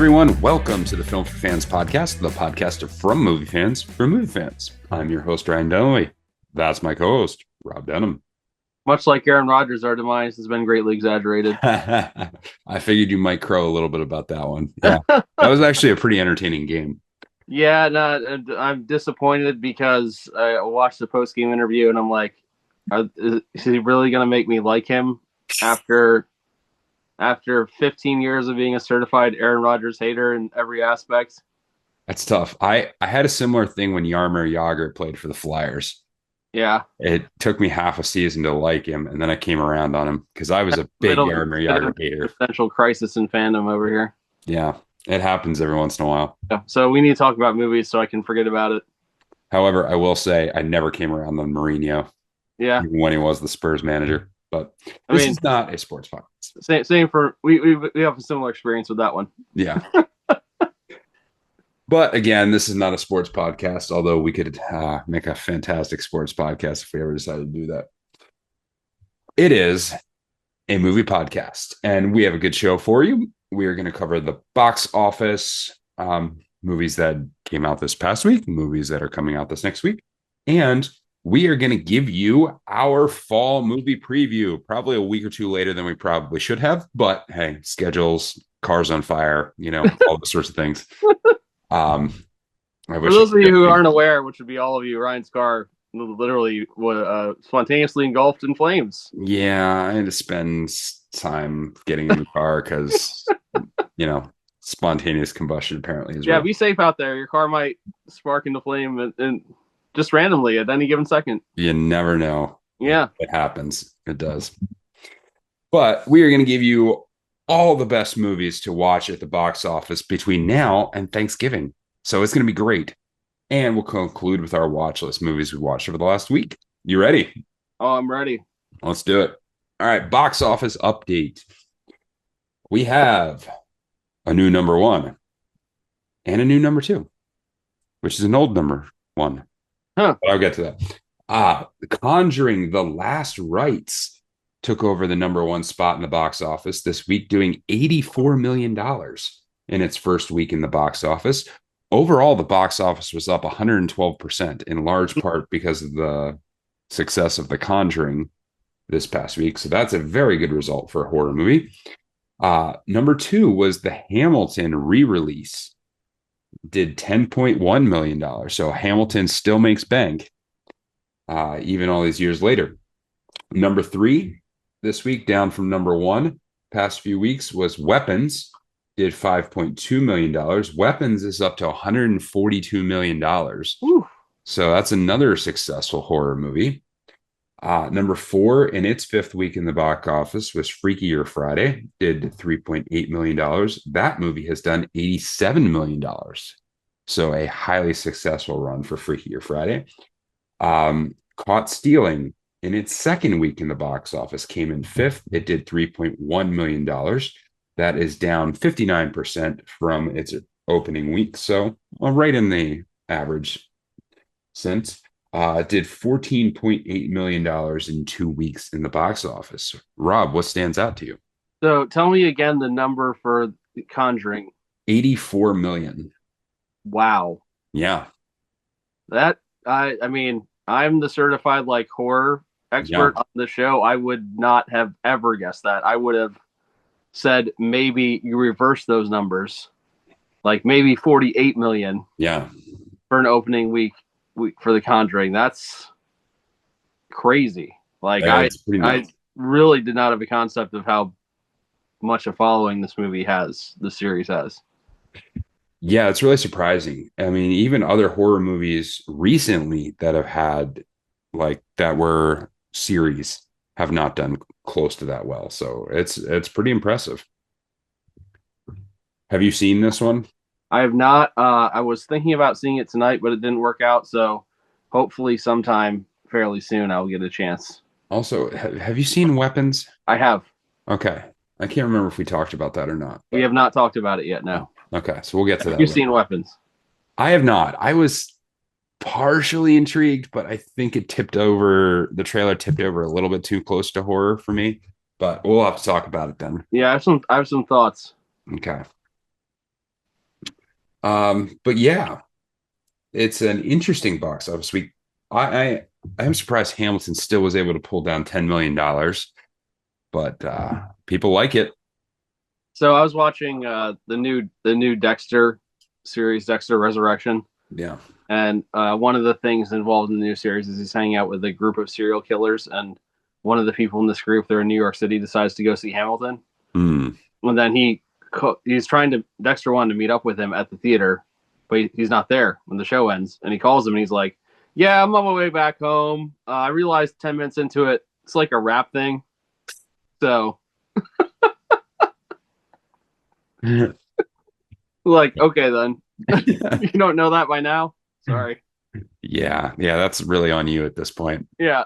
everyone. Welcome to the Film for Fans podcast, the podcast from movie fans for movie fans. I'm your host, Ryan Dunlevy. That's my co-host, Rob Dunham. Much like Aaron Rodgers, our demise has been greatly exaggerated. I figured you might crow a little bit about that one. Yeah, that was actually a pretty entertaining game. Yeah, no, I'm disappointed because I watched the post-game interview and I'm like, is he really going to make me like him after 15 years of being a certified Aaron Rodgers hater in every aspect? That's tough. I had a similar thing when Jaromir Jagr played for the Flyers. Yeah. It took me half a season to like him, and then I came around on him because I was a big Jaromir Jagr hater. Potential crisis in fandom over here. Yeah, it happens every once in a while. Yeah, so we need to talk about movies so I can forget about it. However, I will say I never came around on Mourinho. Yeah, even when he was the Spurs manager. But this is not a sports podcast. Same for we have a similar experience with that one. Yeah. But again, this is not a sports podcast, although we could make a fantastic sports podcast if we ever decided to do that. It is a movie podcast, and we have a good show for you. We are going to cover the box office, movies that came out this past week, movies that are coming out this next week, and we are going to give you our fall movie preview, probably a week or two later than we probably should have. But hey, schedules, cars on fire, all those sorts of things. For those of you who aren't aware, which would be all of you, Ryan's car literally spontaneously engulfed in flames. Yeah, I had to spend time getting in the car because, spontaneous combustion apparently is. Yeah, be safe out there. Your car might spark into flame and just randomly at any given second. You never know. Yeah. It happens. It does. But we are going to give you all the best movies to watch at the box office between now and Thanksgiving. So it's going to be great. And we'll conclude with our watch list movies we watched over the last week. You ready? Oh, I'm ready. Let's do it. All right. Box office update. We have a new number one and a new number two, which is an old number one. Huh. But I'll get to that. Conjuring the Last Rites took over the number one spot in the box office this week, doing $84 million in its first week in the box office. Overall, the box office was up 112%, in large part because of the success of The Conjuring this past week. So that's a very good result for a horror movie. Number two was the Hamilton re-release. Did $10.1 million. So Hamilton still makes bank, even all these years later. Number three this week, down from number one past few weeks, was Weapons. Did $5.2 million. Weapons is up to $142 million. Ooh. So that's another successful horror movie. Number four in its fifth week in the box office was Freakier Friday. Did $3.8 million. That movie has done $87 million. So a highly successful run for Freakier Friday. Caught Stealing in its second week in the box office came in fifth. It did $3.1 million. That is down 59% from its opening week. So right in the average sense. Did $14.8 million in 2 weeks in the box office. Rob, what stands out to you? So tell me again the number for Conjuring. 84 million. Wow. Yeah. That I mean, I'm the certified horror expert on the show. I would not have ever guessed that. I would have said maybe you reverse those numbers, like maybe 48 million. Yeah. For an opening week for The Conjuring. That's crazy. I really did not have a concept of how much a following this series has. Yeah, it's really surprising. I mean, even other horror movies recently that have had that were series have not done close to that well. So it's pretty impressive. Have you seen this one? I have not. I was thinking about seeing it tonight, but it didn't work out. So hopefully sometime fairly soon I'll get a chance. Also, have you seen Weapons? I have. Okay. I can't remember if we talked about that or not. We have not talked about it yet, no. Okay, so we'll get to that. Have you seen Weapons? I have not. I was partially intrigued, but I think the trailer tipped over a little bit too close to horror for me. But we'll have to talk about it then. Yeah, I have some thoughts. Okay. But yeah, it's an interesting box office week. I am surprised Hamilton still was able to pull down $10 million, but people like it. So I was watching the new Dexter series, Dexter Resurrection, Yeah. and one of the things involved in the new series is he's hanging out with a group of serial killers, and one of the people in this group, they're in New York City, decides to go see Hamilton, Hmm. and then he's trying to Dexter wanted to meet up with him at the theater, but he's not there when the show ends, and he calls him and he's like, "Yeah, I'm on my way back home. I realized 10 minutes into it, it's like a rap thing, so like okay then, you don't know that by now. Sorry." Yeah, yeah, that's really on you at this point. Yeah,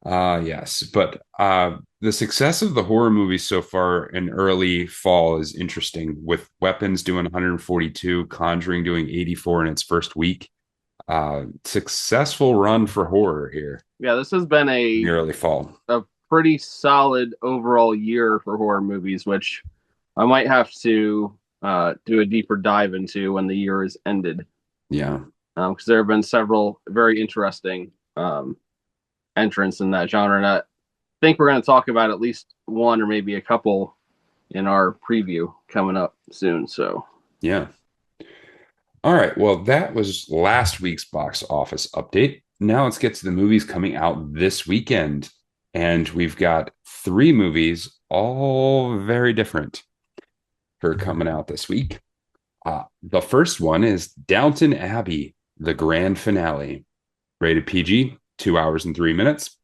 Yes, but the success of the horror movies so far in early fall is interesting, with Weapons doing 142, Conjuring doing 84 in its first week. Successful run for horror here yeah. This has been in the a early fall. a pretty solid overall year for horror movies, which I might have to do a deeper dive into when the year is ended, Yeah, because there have been several very interesting entrants in that genre, and I think we're going to talk about at least one or maybe a couple in our preview coming up soon. So yeah. All right. Well, that was last week's box office update. Now let's get to the movies coming out this weekend. And we've got three movies, all very different, for coming out this week. The first one is Downton Abbey, the grand finale, rated PG, 2 hours and 3 minutes.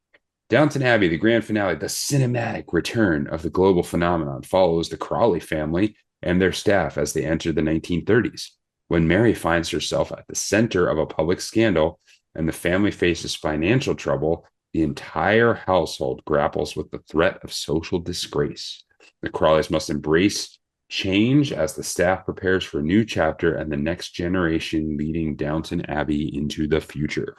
Downton Abbey, the grand finale, the cinematic return of the global phenomenon, follows the Crawley family and their staff as they enter the 1930s. When Mary finds herself at the center of a public scandal and the family faces financial trouble, the entire household grapples with the threat of social disgrace. The Crawleys must embrace change as the staff prepares for a new chapter and the next generation leading Downton Abbey into the future.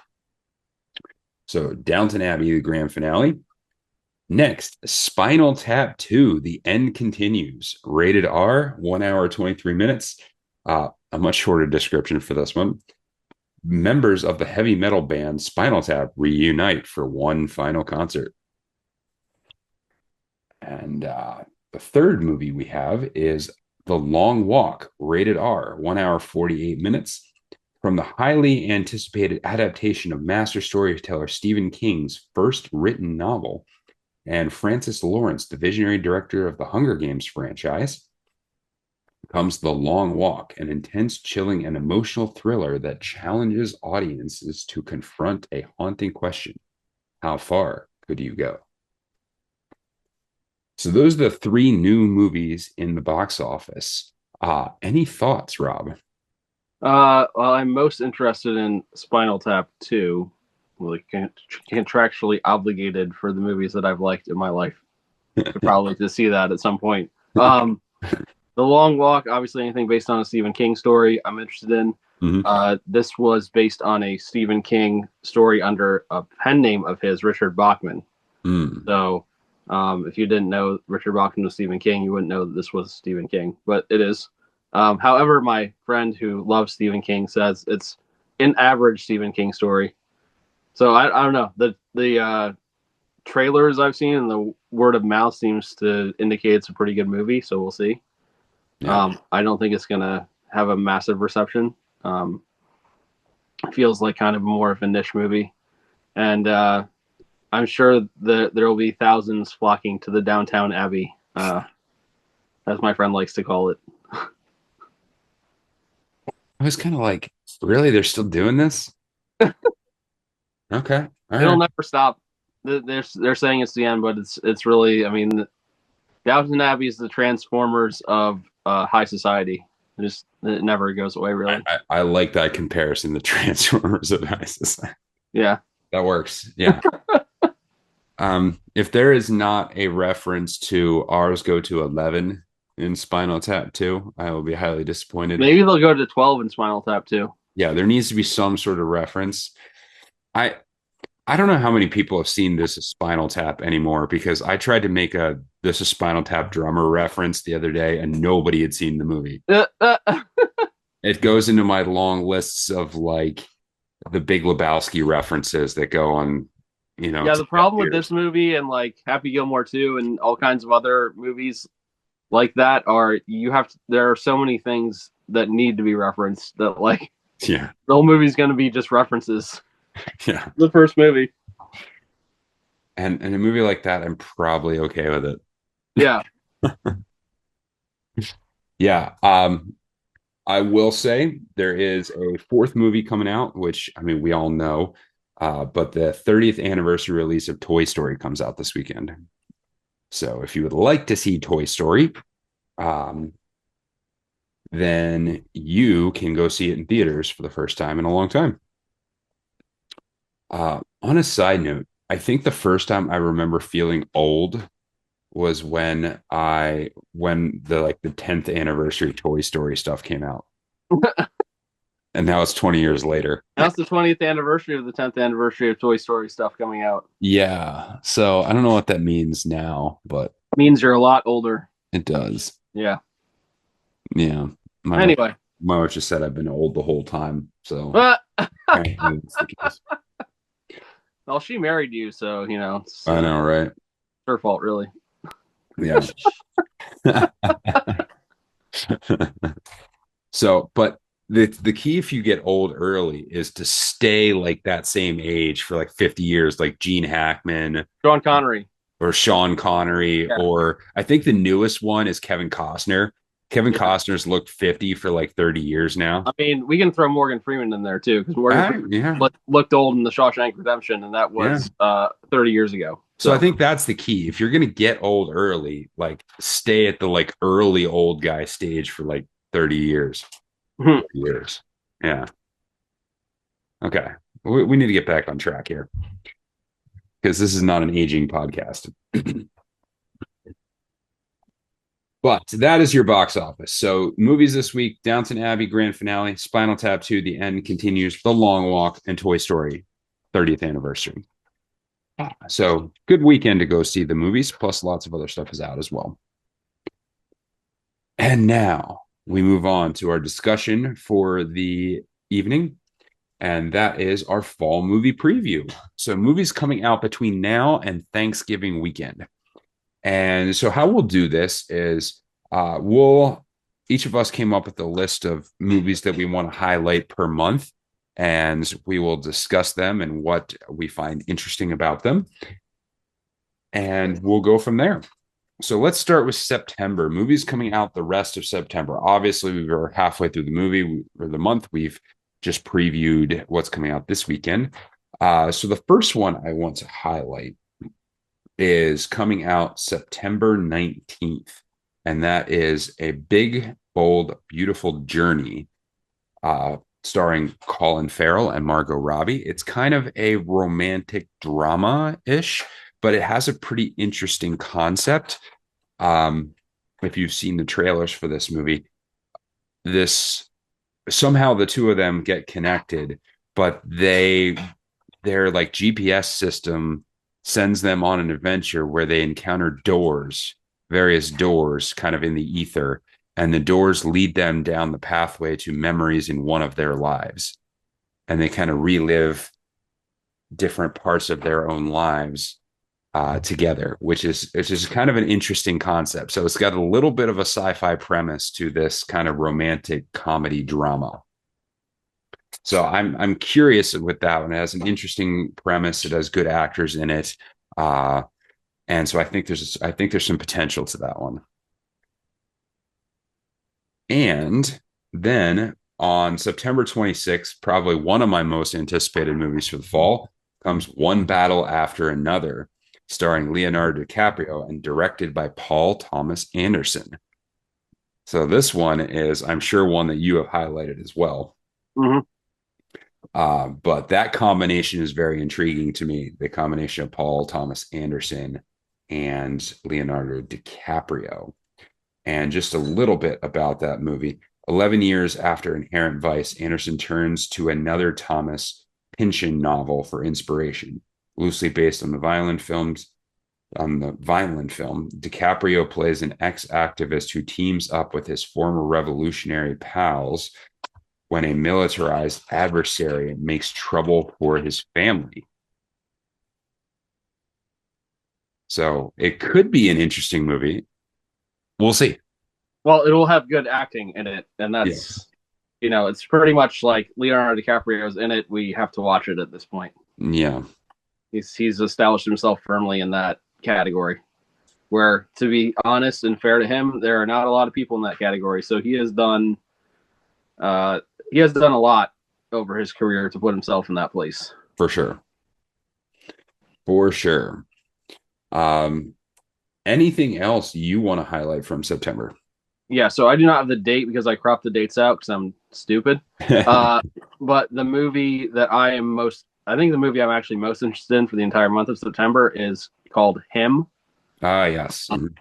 So, Downton Abbey, the grand finale. Next, Spinal Tap 2, The End Continues. Rated R, 1 hour, 23 minutes. A much shorter description for this one. Members of the heavy metal band Spinal Tap reunite for one final concert. And the third movie we have is The Long Walk, rated R, 1 hour, 48 minutes. From the highly anticipated adaptation of master storyteller Stephen King's first written novel, and Francis Lawrence, the visionary director of the Hunger Games franchise, comes The Long Walk, an intense, chilling, and emotional thriller that challenges audiences to confront a haunting question: how far could you go? So those are the three new movies in the box office. Any thoughts, Rob? well, I'm most interested in Spinal Tap 2, like contractually obligated for the movies that I've liked in my life to probably to see that at some point. The Long Walk, obviously, anything based on a Stephen King story, I'm interested in. Mm-hmm. This was based on a Stephen King story under a pen name of his, Richard Bachman. Mm. So, if you didn't know Richard Bachman was Stephen King, you wouldn't know that this was Stephen King, but it is. However, my friend who loves Stephen King says it's an average Stephen King story. So I don't know. The trailers I've seen and the word of mouth seems to indicate it's a pretty good movie. So we'll see. Yeah. I don't think it's gonna have a massive reception. It feels like kind of more of a niche movie, and I'm sure that there will be thousands flocking to the downtown Abbey, as my friend likes to call it. I was kind of like, really? They're still doing this? Okay. All It'll right. never stop. They're saying it's the end, but it's really. I mean, Downton Abbey is the Transformers of high society. It never goes away, really. I like that comparison, the Transformers of ISIS. Yeah. That works. Yeah. If there is not a reference to ours go to 11 in Spinal Tap 2, I will be highly disappointed. Maybe they'll go to 12 in Spinal Tap too. Yeah, there needs to be some sort of reference. I I don't know how many people have seen This Is Spinal Tap anymore because I tried to make a This Is Spinal Tap drummer reference the other day and nobody had seen the movie. Uh, uh, It goes into my long lists of like the Big Lebowski references that go on, yeah, to the problem with years. this movie and like Happy Gilmore 2 and all kinds of other movies like that are there are so many things that need to be referenced that like Yeah. the whole movie's going to be just references. Yeah. The first movie. And a movie like that, I'm probably okay with it. Yeah. Yeah. I will say there is a fourth movie coming out, which I mean we all know, but the 30th anniversary release of Toy Story comes out this weekend. So if you would like to see Toy Story, um, then you can go see it in theaters for the first time in a long time. On a side note, I think the first time I remember feeling old was when the 10th anniversary Toy Story stuff came out. And now it's 20 years later. That's the 20th anniversary of the 10th anniversary of Toy Story stuff coming out. Yeah. So I don't know what that means now, but Means you're a lot older. it does. Yeah. Yeah. My wife, Anyway. my wife just said I've been old the whole time. So Uh, apparently that's the case. well, she married you, so, it's I know, right? her fault, really. Yeah. So, but the key if you get old early is to stay like that same age for like 50 years, like Gene Hackman Sean Connery. or Sean Connery, Yeah. or I think the newest one is Kevin Costner. Kevin Yeah. Costner's looked 50 for like 30 years now. I mean, we can throw Morgan Freeman in there, too, because Morgan Freeman Yeah, looked old in The Shawshank Redemption, and that yeah. was 30 years ago. So I So, think that's the key. If you're gonna get old early, like stay at the like early old guy stage for like 30 years. Years. Yeah. Okay. We need to get back on track here because this is not an aging podcast. But that is your box office. So movies this week: Downton Abbey grand finale, Spinal Tap 2, The End Continues, The Long Walk, and Toy Story 30th anniversary. So good weekend to go see the movies, plus lots of other stuff is out as well. And now we move on to our discussion for the evening, and that is our fall movie preview. So movies coming out between now and Thanksgiving weekend. And so how we'll do this is we'll each of us came up with a list of movies that we want to highlight per month, and we will discuss them and what we find interesting about them. And we'll go from there. So let's start with September. Movies coming out the rest of September. Obviously, we were halfway through the movie or the month. We've just previewed what's coming out this weekend. So the first one I want to highlight is coming out September 19th, and that is A Big, Bold, Beautiful Journey, starring Colin Farrell and Margot Robbie. It's kind of a romantic drama-ish, but it has a pretty interesting concept. If you've seen the trailers for this movie, this somehow the two of them get connected, but their like GPS system sends them on an adventure where they encounter doors, various doors kind of in the ether, and the doors lead them down the pathway to memories in one of their lives. And they kind of relive different parts of their own lives together, which is kind of an interesting concept. So it's got a little bit of a sci-fi premise to this kind of romantic comedy drama. So I'm curious with that one. It has an interesting premise. It has good actors in it, and so I think there's some potential to that one. And then on September 26th, probably one of my most anticipated movies for the fall comes One Battle After Another, starring Leonardo DiCaprio and directed by Paul Thomas Anderson. So this one is, I'm sure, one that you have highlighted as well. mm-hmm. But that combination is very intriguing to me. The combination of Paul Thomas Anderson and Leonardo DiCaprio. And just a little bit about that movie. 11 years after Inherent Vice, Anderson turns to another Thomas Pynchon novel for inspiration. loosely based on the Vineland film. DiCaprio plays an ex-activist who teams up with his former revolutionary pals when a militarized adversary makes trouble for his family. So it could be an interesting movie. We'll see. Well, it will have good acting in it, and Yeah. that's it's pretty much like Leonardo DiCaprio's in it. We have to watch it at this point. Yeah. He's established himself firmly in that category. Where, to be honest and fair to him, there are not a lot of people in that category. So uh, he has done a lot over his career to put himself in that place. For sure. For sure. Um, Anything else you want to highlight from September? Yeah, so I do not have the date because I cropped the dates out because I'm stupid. Uh, but the movie that I think the movie I'm actually most interested in for the entire month of September is called Him. Yes. Mhm.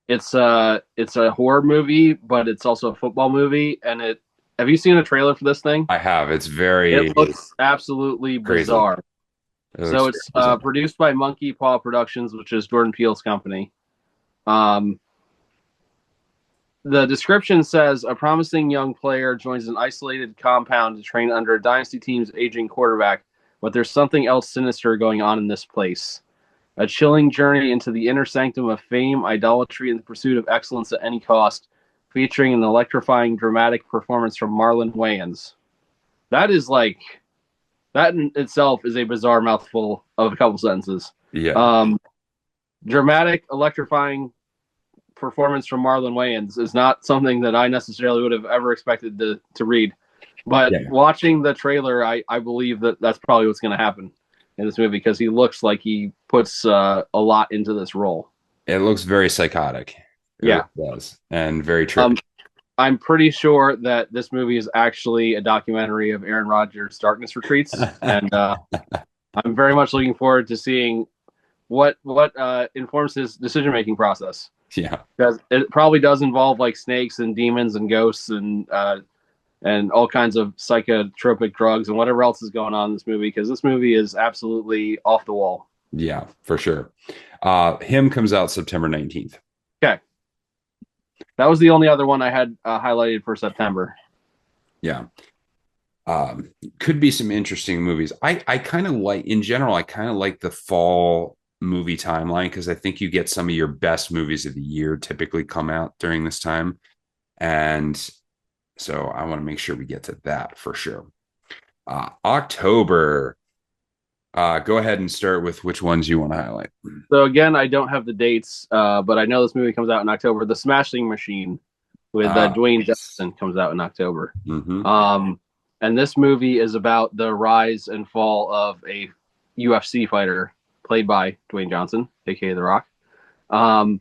It's a horror movie, but it's also a football movie. And have you seen a trailer for this thing? I have. It's It very looks absolutely crazy. bizarre. It looks So very it's bizarre. produced by Monkey Paw Productions, which is Jordan Peele's company. Um, the description says a promising young player joins an isolated compound to train under a dynasty team's aging quarterback, but there's something else sinister going on in this place. A chilling journey into the inner sanctum of fame, idolatry, and the pursuit of excellence at any cost, featuring an electrifying dramatic performance from Marlon Wayans. That is like that in itself is a bizarre mouthful of a couple sentences. Yeah. Um, Dramatic, electrifying performance from Marlon Wayans is not something that I necessarily would have ever expected to read. But Yeah. watching the trailer, I believe that that's probably what's going to happen in this movie because he looks like he puts a lot into this role. It looks very psychotic. It really Yeah. does. And very Um, trippy. I'm pretty sure that this movie is actually a documentary of Aaron Rodgers' Darkness Retreats, and I'm very much looking forward to seeing what informs his decision making process. Yeah. Because it probably does involve like snakes and demons and ghosts and all kinds of psychotropic drugs and whatever else is going on in this movie. Because this movie is absolutely off the wall. Yeah, for sure. Him comes out September 19th. Okay, that was the only other one I had highlighted for September. Yeah. Could be some interesting movies. I kind of like, in general, I kind of like the fall movie timeline because I think you get some of your best movies of the year typically come out during this time. And so I want to make sure we get to that for sure. October. Go ahead and start with which ones you want to highlight. So again, I don't have the dates, but I know this movie comes out in October. The Smashing Machine with Dwayne Yes. Johnson comes out in October. Mm-hmm. And this movie is about the rise and fall of a UFC fighter played by Dwayne Johnson, aka The Rock, um,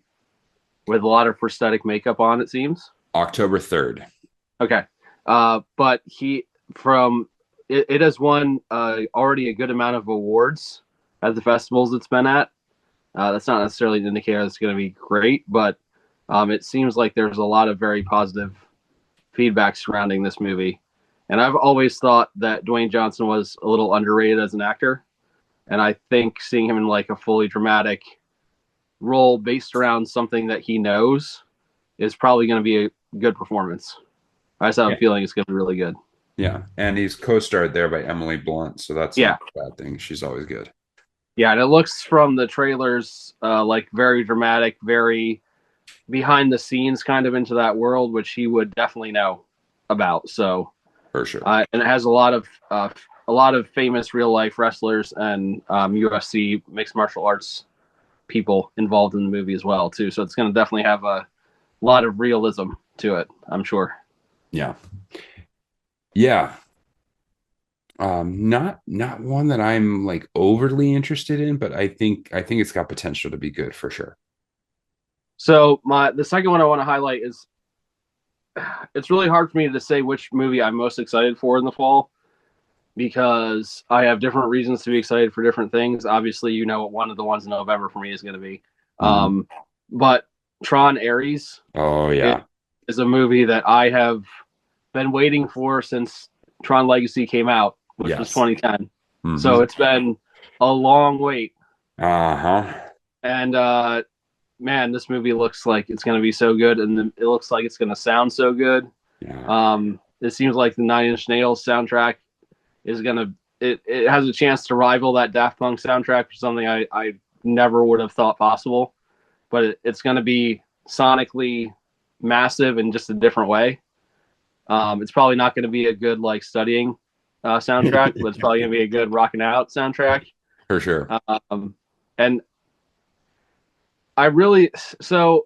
with a lot of prosthetic makeup on. It seems. October 3rd. Okay, but it has won already a good amount of awards at the festivals it's been at. That's not necessarily an indicator it's going to be great, but it seems like there's a lot of very positive feedback surrounding this movie. And I've always thought that Dwayne Johnson was a little underrated as an actor. And I think seeing him in like a fully dramatic role based around something that he knows is probably going to be a good performance. I just have a Yeah. feeling it's going to be really good. Yeah. And he's co-starred there by Emily Blunt. So that's Yeah. not a bad thing. She's always good. Yeah. And it looks from the trailers like very dramatic, very behind the scenes kind of into that world, which he would definitely know about. So, For sure. and it has a lot of famous real life wrestlers and UFC mixed martial arts people involved in the movie as well too. So it's going to definitely have a lot of realism to it, I'm sure. Yeah. Yeah. Not one that I'm like overly interested in, but I think it's got potential to be good for sure. So the second one I want to highlight is it's really hard for me to say which movie I'm most excited for in the fall because I have different reasons to be excited for different things. Obviously, you know what one of the ones in November for me is going to be. Mhm. But Tron Ares Oh is, yeah. is a movie that I have been waiting for since Tron Legacy came out, which was Yes. 2010. Hmm. So it's been a long wait. Uh-huh. And man, this movie looks like it's going to be so good, and it looks like it's going to sound so good. Yeah. It seems like the Nine Inch Nails soundtrack is going to it has a chance to rival that Daft Punk soundtrack for something I never would have thought possible. But it's going to be sonically massive in just a different way. It's probably not going to be a good like studying soundtrack, but it's probably going to be a good rocking out soundtrack. For sure. And I really so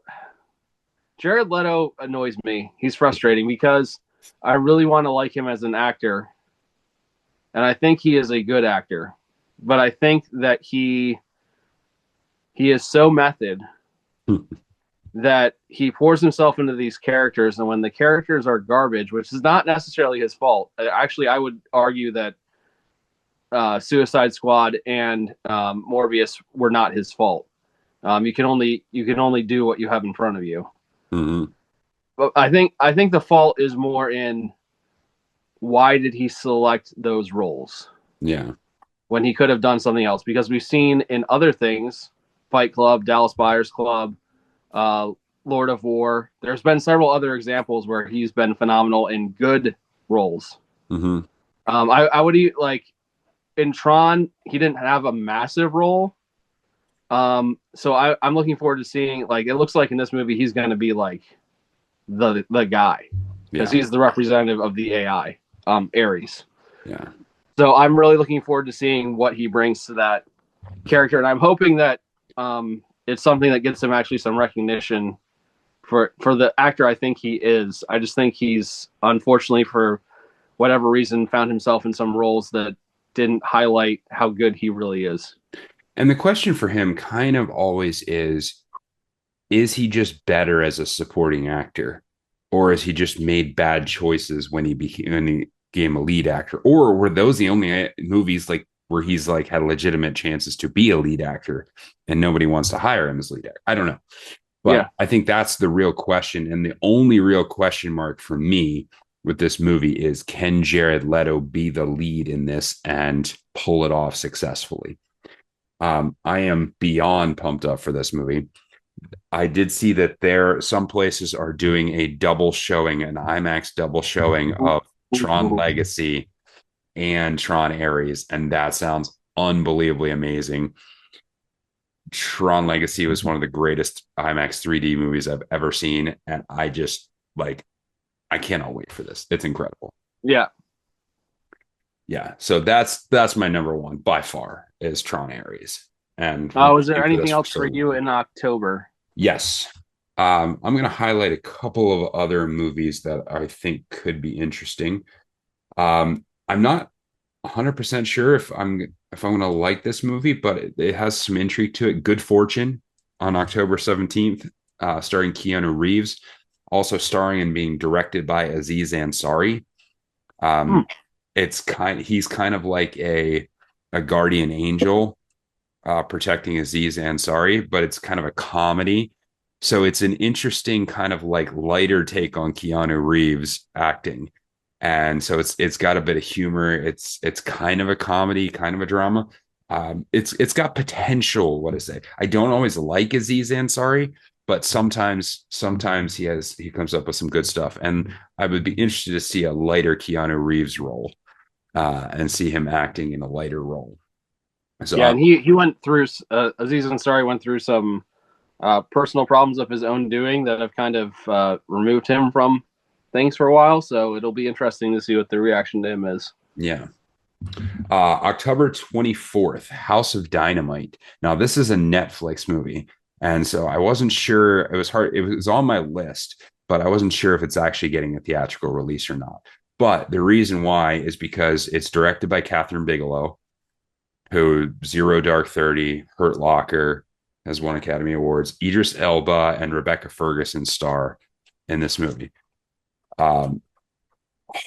Jared Leto annoys me. He's frustrating because I really want to like him as an actor, and I think he is a good actor. But I think that he is so method that he pours himself into these characters, and when the characters are garbage, which is not necessarily his fault. Actually, I would argue that Suicide Squad and Morbius were not his fault. You can only do what you have in front of you. Mm-hmm. But I think the fault is more in why did he select those roles Yeah. when he could have done something else? Because we've seen in other things, Fight Club, Dallas Buyers Club, uh, Lord of War. There's been several other examples where he's been phenomenal in good roles. Mm-hmm. I would like in Tron, he didn't have a massive role. So I'm looking forward to seeing like it looks like in this movie he's going to be like the guy because Yeah. he's the representative of the AI, Ares. Yeah. So I'm really looking forward to seeing what he brings to that character, and I'm hoping that it's something that gets him actually some recognition for the actor I think he is. I just think he's unfortunately for whatever reason found himself in some roles that didn't highlight how good he really is. And the question for him kind of always is he just better as a supporting actor? Or has he just made bad choices when he became a lead actor? Or were those the only movies like where he's like had legitimate chances to be a lead actor and nobody wants to hire him as lead actor? I don't know. But Yeah. I think that's the real question. And the only real question mark for me with this movie is can Jared Leto be the lead in this and pull it off successfully? I am beyond pumped up for this movie. I did see that some places are doing a double showing, an IMAX double showing of Tron Legacy and Tron Ares, and that sounds unbelievably amazing. Tron Legacy was one of the greatest IMAX 3D movies I've ever seen, and I just like I cannot wait for this. It's incredible. Yeah. Yeah, so that's my number one by far is Tron Ares, and we've been Was there waiting for anything this for else so for you long. in October? Yes. I'm going to highlight a couple of other movies that I think could be interesting. I'm not 100% sure if I'm going to like this movie, but it has some intrigue to it. Good Fortune on October 17th, starring Keanu Reeves, also starring and being directed by Aziz Ansari. Hmm. Um, he's kind of like a guardian angel protecting Aziz Ansari, but it's kind of a comedy. So it's an interesting kind of like lighter take on Keanu Reeves acting. And so it's got a bit of humor. It's kind of a comedy, kind of a drama. It's got potential. What to say? I don't always like Aziz Ansari, but sometimes he comes up with some good stuff. And I would be interested to see a lighter Keanu Reeves role and see him acting in a lighter role. So Yeah, and he went through Aziz Ansari went through some personal problems of his own doing that have kind of removed him from things for a while. So it'll be interesting to see what the reaction to him is. yeah. October 24th, House of Dynamite. Now, this is a Netflix movie. And so I wasn't sure. It was hard. It was on my list, but I wasn't sure if it's actually getting a theatrical release or not. But the reason why is because it's directed by Catherine Bigelow, who Zero Dark 30, Hurt Locker, has won Academy Awards. Idris Elba and Rebecca Ferguson star in this movie. Um,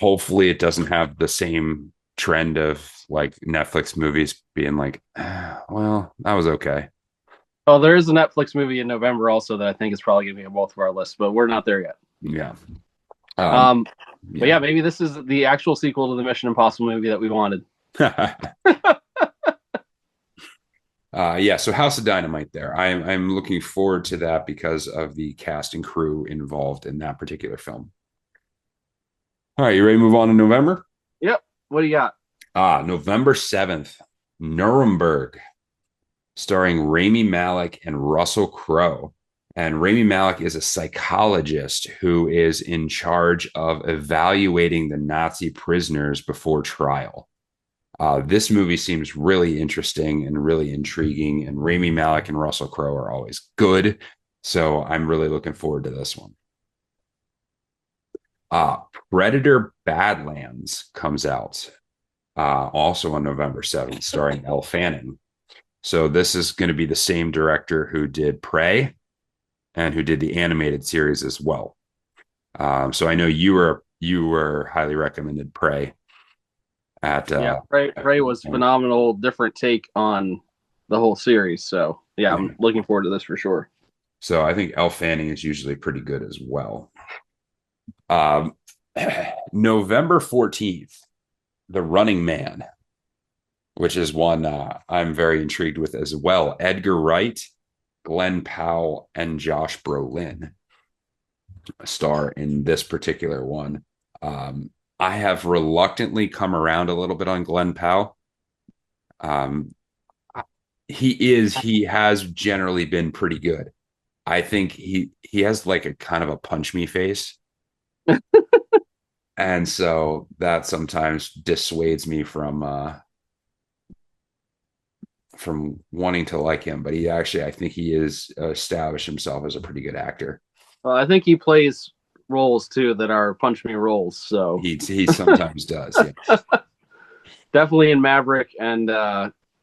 Hopefully it doesn't have the same trend of like Netflix movies being like, well, that was okay. Oh, there is a Netflix movie in November also that I think is probably going to be on both of our lists, but we're not there yet. Yeah. Um, Um, but yeah. yeah, maybe this is the actual sequel to the Mission Impossible movie that we wanted. Yeah, so House of Dynamite there. I'm looking forward to that because of the cast and crew involved in that particular film. All right, you ready to move on to November? Yep. What do you got? November 7th, Nuremberg, starring Rami Malek and Russell Crowe. And Rami Malek is a psychologist who is in charge of evaluating the Nazi prisoners before trial. This movie seems really interesting and really intriguing, and Rami Malek and Russell Crowe are always good. So I'm really looking forward to this one. Uh, Predator Badlands comes out also on November 7th, starring Elle Fanning. So this is going to be the same director who did Prey and who did the animated series as well. So I know you were highly recommended Prey at Yeah, Ray was phenomenal, different take on the whole series. So yeah, yeah. I'm looking forward to this for sure. So I think Elle Fanning is usually pretty good as well. Um, November 14th, The Running Man, which is one I'm very intrigued with as well. Edgar Wright, Glenn Powell, and Josh Brolin star in this particular one. I have reluctantly come around a little bit on Glenn Powell. Um, he has generally been pretty good. I think he has like a kind of a punch me face. And so that sometimes dissuades me from wanting to like him. But he actually, I think he is established himself as a pretty good actor. I think he plays roles too that are punch me roles. So He sometimes does, yeah. definitely in Maverick and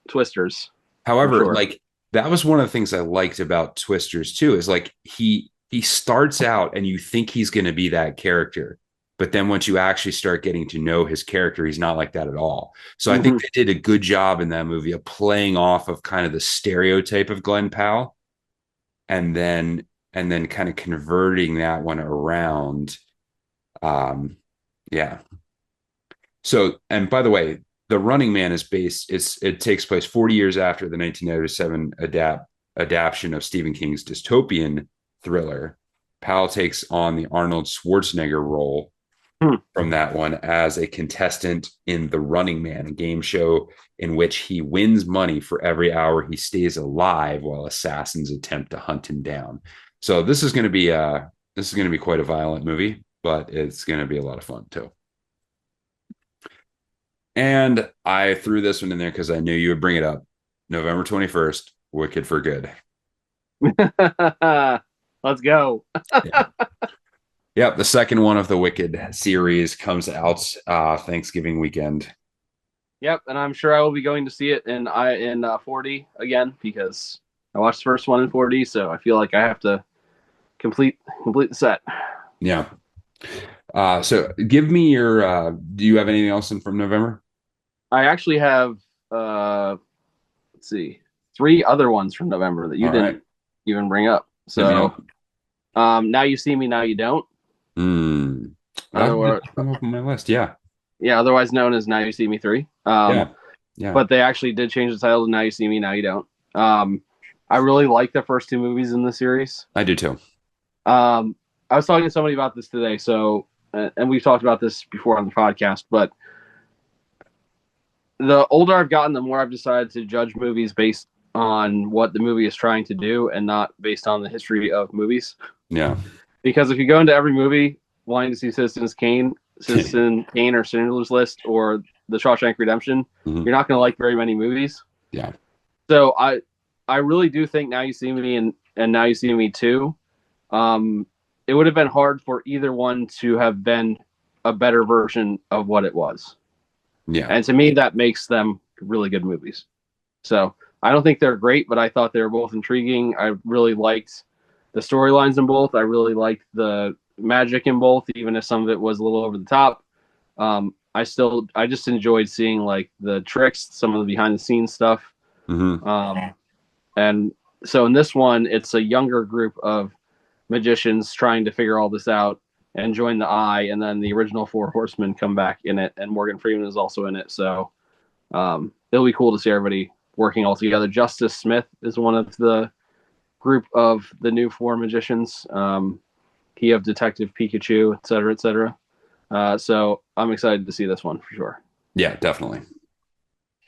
Twisters for However, sure. like that was one of the things I liked about Twisters too, is like he starts out and you think he's going to be that character, but then once you actually start getting to know his character, he's not like that at all. So I think Mm-hmm. they did a good job in that movie of playing off of kind of the stereotype of Glenn Powell and then kind of converting that one around. Um, yeah. So, and by the way, The Running Man is it takes place 40 years after the 1997 adaptation of Stephen King's dystopian thriller. Powell takes on the Arnold Schwarzenegger role from that one as a contestant in The Running Man, a game show in which he wins money for every hour he stays alive while assassins attempt to hunt him down. So this is going to be quite a violent movie, but it's going to be a lot of fun too. And I threw this one in there because I knew you would bring it up. November 21st, Wicked for Good. Let's go. Yeah. Yep, the second one of the Wicked series comes out Thanksgiving weekend. Yep, and I'm sure I will be going to see it in 4D again because I watched the first one in 4D, so I feel like I have to complete the set. Yeah. So give me your do you have anything else in from November? I actually have let's see, three other ones from November that you All right. didn't even bring up. Hit me So up. now you see me, now you don't. Hmm. That Otherwise, did come up on my list. Yeah. yeah, otherwise known as Now You See Me 3. Yeah. Yeah. But they actually did change the title to Now You See Me, Now You Don't. I really like the first two movies in the series. I do too. I was talking to somebody about this today, so and we've talked about this before on the podcast, but the older I've gotten, the more I've decided to judge movies based on what the movie is trying to do and not based on the history of movies. Yeah. Because if you go into every movie wanting to see Citizen Kane or Schindler's List or The Shawshank Redemption, Mhm. you're not going to like very many movies. Yeah. So I really do think Now You See Me and Now You See Me Too. It would have been hard for either one to have been a better version of what it was. Yeah. And to me, that makes them really good movies. So I don't think they're great, but I thought they were both intriguing. I really liked the storylines in both. I really liked the magic in both, even if some of it was a little over the top. I just enjoyed seeing like the tricks, some of the behind the scenes stuff. Hmm. And so in this one, it's a younger group of magicians trying to figure all this out and join the Eye, and then the original Four Horsemen come back in it, and Morgan Freeman is also in it. So it'll be cool to see everybody working all together. Justice Smith is one of the group of the new four magicians. He of Detective Pikachu, et cetera, et cetera. So I'm excited to see this one for sure. Yeah, definitely.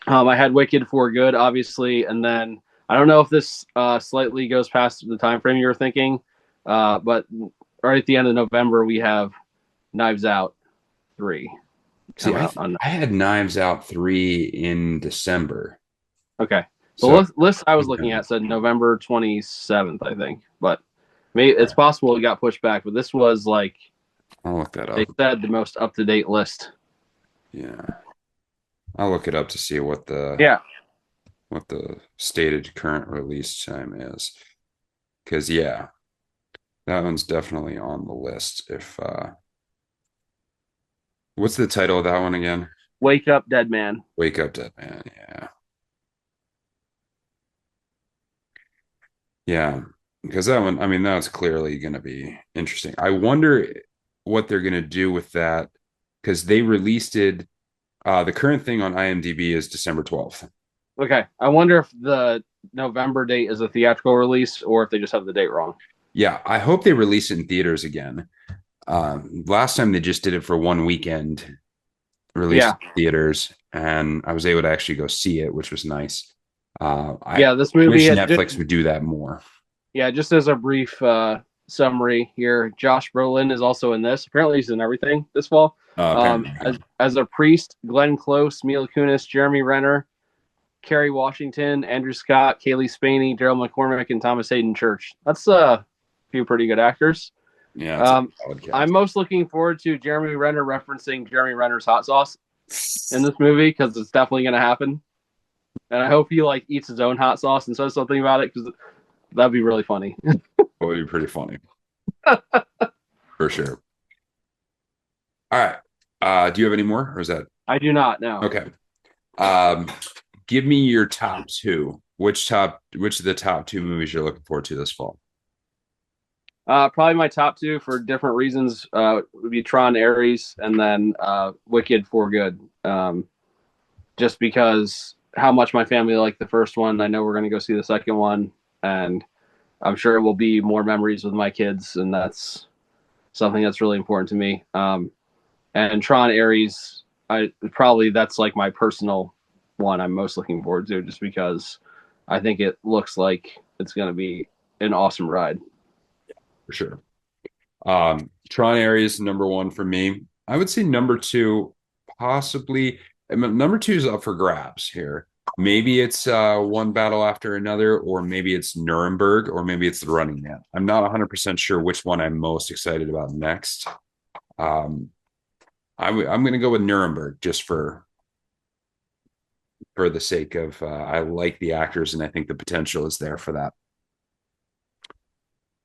I had Wicked for Good, obviously, and then I don't know if this slightly goes past the time frame you were thinking, but right at the end of November we have Knives Out 3 See, come out. I had Knives Out 3 in December. Okay, the So list I was looking okay. at said November 27th, I think, but maybe it's possible it got pushed back. But this was like I'll look that they up. said the most up to date list. Yeah. I'll look it up to see Yeah, what the stated current release time is. Because yeah, that one's definitely on the list. If what's the title of that one again? Wake Up Dead Man. Wake Up Dead Man. Yeah. Yeah. Because that one, I mean, that's clearly going to be interesting. I wonder what they're going to do with that because they released it. The current thing on IMDb is December 12th. Okay, I wonder if the November date is a theatrical release or if they just have the date wrong. Yeah, I hope they release it in theaters again. Last time they just did it for one weekend, released Yeah, in theaters, and I was able to actually go see it, which was nice. I yeah. This movie wish had just, Netflix would do that more. yeah. Just as a brief summary here, Josh Brolin is also in this. Apparently, he's in everything this fall. Apparently, As a priest, Glenn Close, Mila Kunis, Jeremy Renner, Kerry Washington, Andrew Scott, Kaylee Spaney, Daryl McCormick, and Thomas Hayden Church. That's a few pretty good actors. yeah, it's a Um, solid I'm cast. most looking forward to Jeremy Renner referencing Jeremy Renner's hot sauce in this movie because it's definitely going to happen. And I hope he like eats his own hot sauce and says something about it because that'd be really funny. It would be pretty funny for sure. All right. Do you have any more, or is that I do not know. okay? Um, give me your top two. Which of the top two movies you're looking forward to this fall? Probably my top two for different reasons would be Tron Ares and then Wicked for Good. Just because how much my family liked the first one, I know we're going to go see the second one, and I'm sure it will be more memories with my kids, and that's something that's really important to me. And Tron Ares, I probably that's like my personal one I'm most looking forward to, just because I think it looks like it's going to be an awesome ride. For sure. Tron Ares number one for me. I would say number two, possibly. I mean, number two is up for grabs here. Maybe it's one battle after another, or maybe it's Nuremberg, or maybe it's the Running Man. I'm not 100% sure which one I'm most excited about next. Um, I'm going to go with Nuremberg just for the sake of I like the actors and I think the potential is there for that.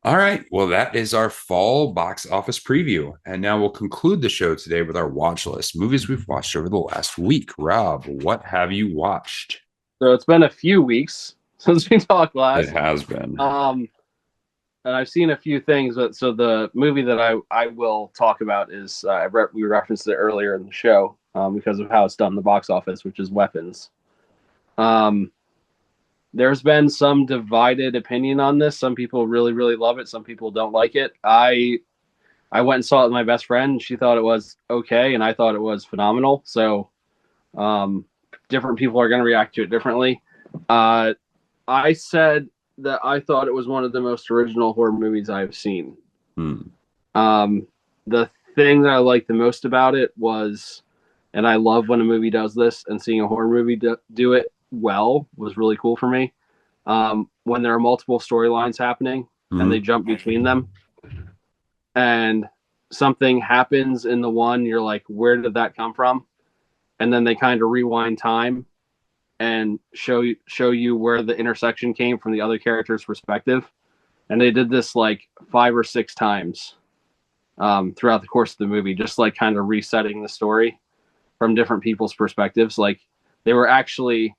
All right. Well, that is our fall box office preview. And now we'll conclude the show today with our watch list movies we've watched over the last week. Rob, what have you watched? So it's been a few weeks since we talked It last. has been. And I've seen a few things, but so the movie that I will talk about is we referenced it earlier in the show because of how it's done in the box office, which is Weapons. Um, there's been some divided opinion on this. Some people really, really love it. Some people don't like it. I went and saw it with my best friend. And she thought it was okay, and I thought it was phenomenal. So um, different people are going to react to it differently. Uh, I said that I thought it was one of the most original horror movies I've seen. Hmm. Um, the thing that I liked the most about it was, and I love when a movie does this, and seeing a horror movie do it well was really cool for me. When there are multiple storylines happening and Hmm. they jump between them, and something happens in the one, you're like, where did that come from? And then they kind of rewind time and show you where the intersection came from the other character's perspective. And they did this like 5 or 6 times throughout the course of the movie, just like kind of resetting the story from different people's perspectives. Like they were actually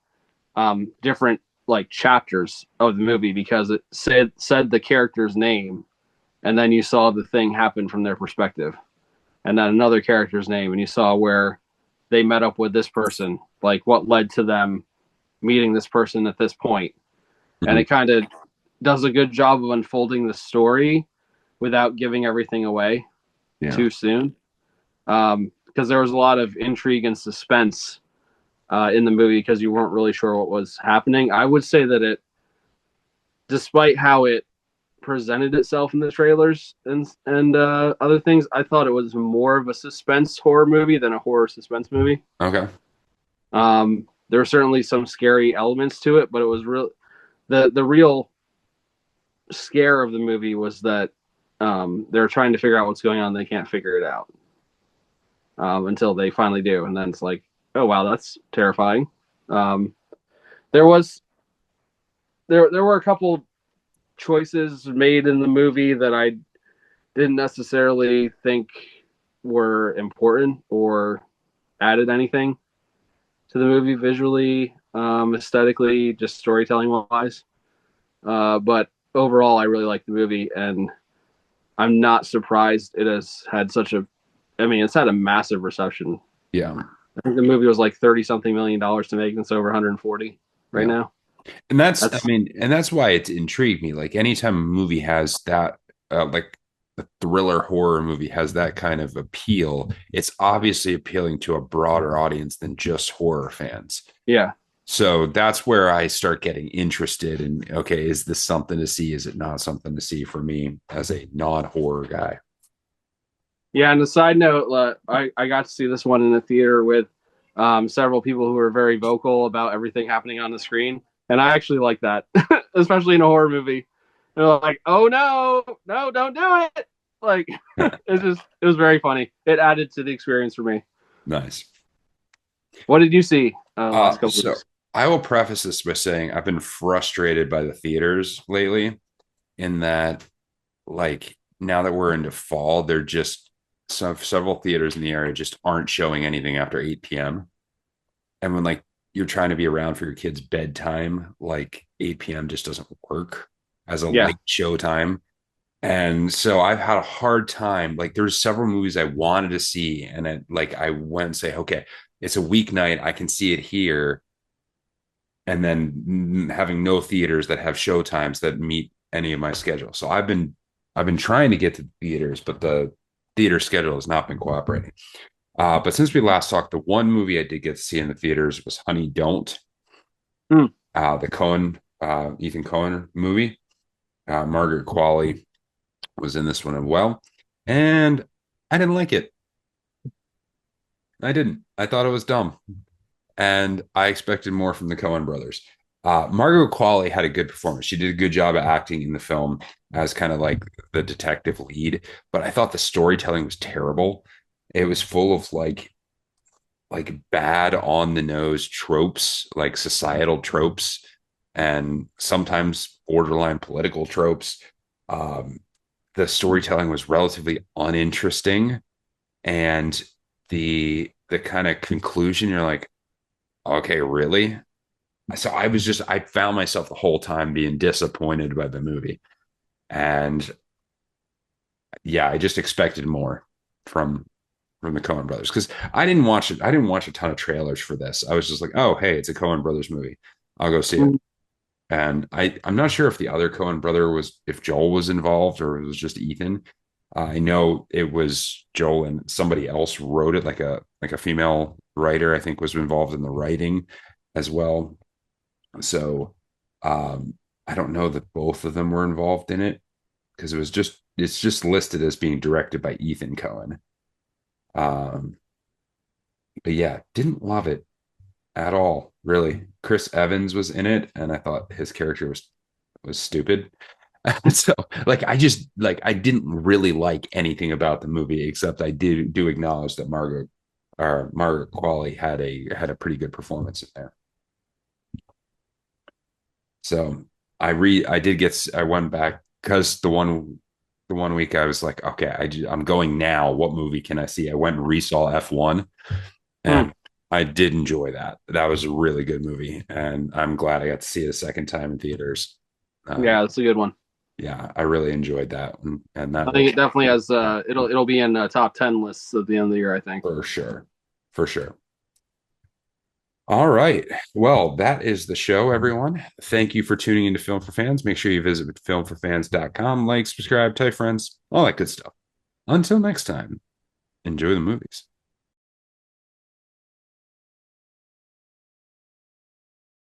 different like chapters of the movie because it said the character's name, and then you saw the thing happen from their perspective, and then another character's name, and you saw where they met up with this person, like what led to them meeting this person at this point, and Mhm. it kind of does a good job of unfolding the story without giving everything away Yeah. too soon. Because there was a lot of intrigue and suspense in the movie because you weren't really sure what was happening. I would say that it, despite how it presented itself in the trailers and other things, I thought it was more of a suspense horror movie than a horror suspense movie. Okay. There were certainly some scary elements to it, but it was real. The real scare of the movie was that they're trying to figure out what's going on. They can't figure it out until they finally do, and then it's like, oh wow, that's terrifying. Um, there was there were a couple choices made in the movie that I didn't necessarily think were important or added anything to the movie visually, aesthetically, just storytelling wise. But overall, I really like the movie, and I'm not surprised it has had such a. I mean, it's had a massive reception. Yeah. I think the movie was like 30 something $1 million to make, and it's over 140 right Yeah. now. And that's, I That's mean, and that's why it intrigued me. Like anytime a movie has that, like a thriller horror movie has that kind of appeal, it's obviously appealing to a broader audience than just horror fans. yeah, So that's where I start getting interested in, okay, is this something to see? Is it not something to see for me as a non-horror guy? yeah. And a side note, I got to see this one in the theater with several people who were very vocal about everything happening on the screen, and I actually like that, especially in a horror movie. They're like, "Oh no, no, don't do it!" Like, it was very funny. It added to the experience for me. Nice. What did you see last couple of So weeks? I will preface this by saying I've been frustrated by the theaters lately in that, like, now that we're into fall, they're just several theaters in the area just aren't showing anything after 8 p.m. And when like you're trying to be around for your kid's bedtime, like 8 p.m. just doesn't work as a Yeah, late show time. And so I've had a hard time. Like there's several movies I wanted to see, and I went and say, okay, it's a weeknight, I can see it here, and then having no theaters that have show times that meet any of my schedule. So I've been trying to get to the theaters, but the theater schedule has not been cooperating. But since we last talked, the one movie I did get to see in the theaters was Honey Don't, hmm. the Ethan Cohen movie. Margaret Qualley was in this one as well, and I didn't like it. I didn't. I thought it was dumb, and I expected more from the Coen brothers. Margaret Qualley had a good performance. She did a good job of acting in the film as kind of like the detective lead, but I thought the storytelling was terrible. It was full of like bad on the nose tropes, like societal tropes, and sometimes borderline political tropes. Um, the storytelling was relatively uninteresting, and the kind of conclusion, you're like, okay, really? So I found myself the whole time being disappointed by the movie. And yeah, I just expected more from from the Coen brothers because I didn't watch it. I didn't watch a ton of trailers for this. I was just like, oh, hey, it's a Coen brothers movie. I'll go see it. And I'm not sure if the other Coen brother was if Joel was involved or it was just Ethan. I know it was Joel and somebody else wrote it, like a female writer, I think was involved in the writing as well. So I don't know that both of them were involved in it because it's just listed as being directed by Ethan Cohen. Um, but yeah, didn't love it at all, really. Chris Evans was in it, and I thought his character was stupid. So like I just like I didn't really like anything about the movie except I do acknowledge that Margaret Qualley had a pretty good performance in there. So I did get I went back because the one week I was like, okay, I'm going now. What movie can I see? I went and resaw F1, Hmm. and I did enjoy that. That was a really good movie, and I'm glad I got to see it a second time in theaters. Yeah, that's a good one. Yeah, I really enjoyed that, and that I think will it definitely has. It'll be in top 10 lists at the end of the year. I think. for sure, for sure. All right. Well, that is the show, everyone. Thank you for tuning into Film for Fans. Make sure you visit filmforfans.com, like, subscribe, tell your friends, all that good stuff. Until next time, enjoy the movies.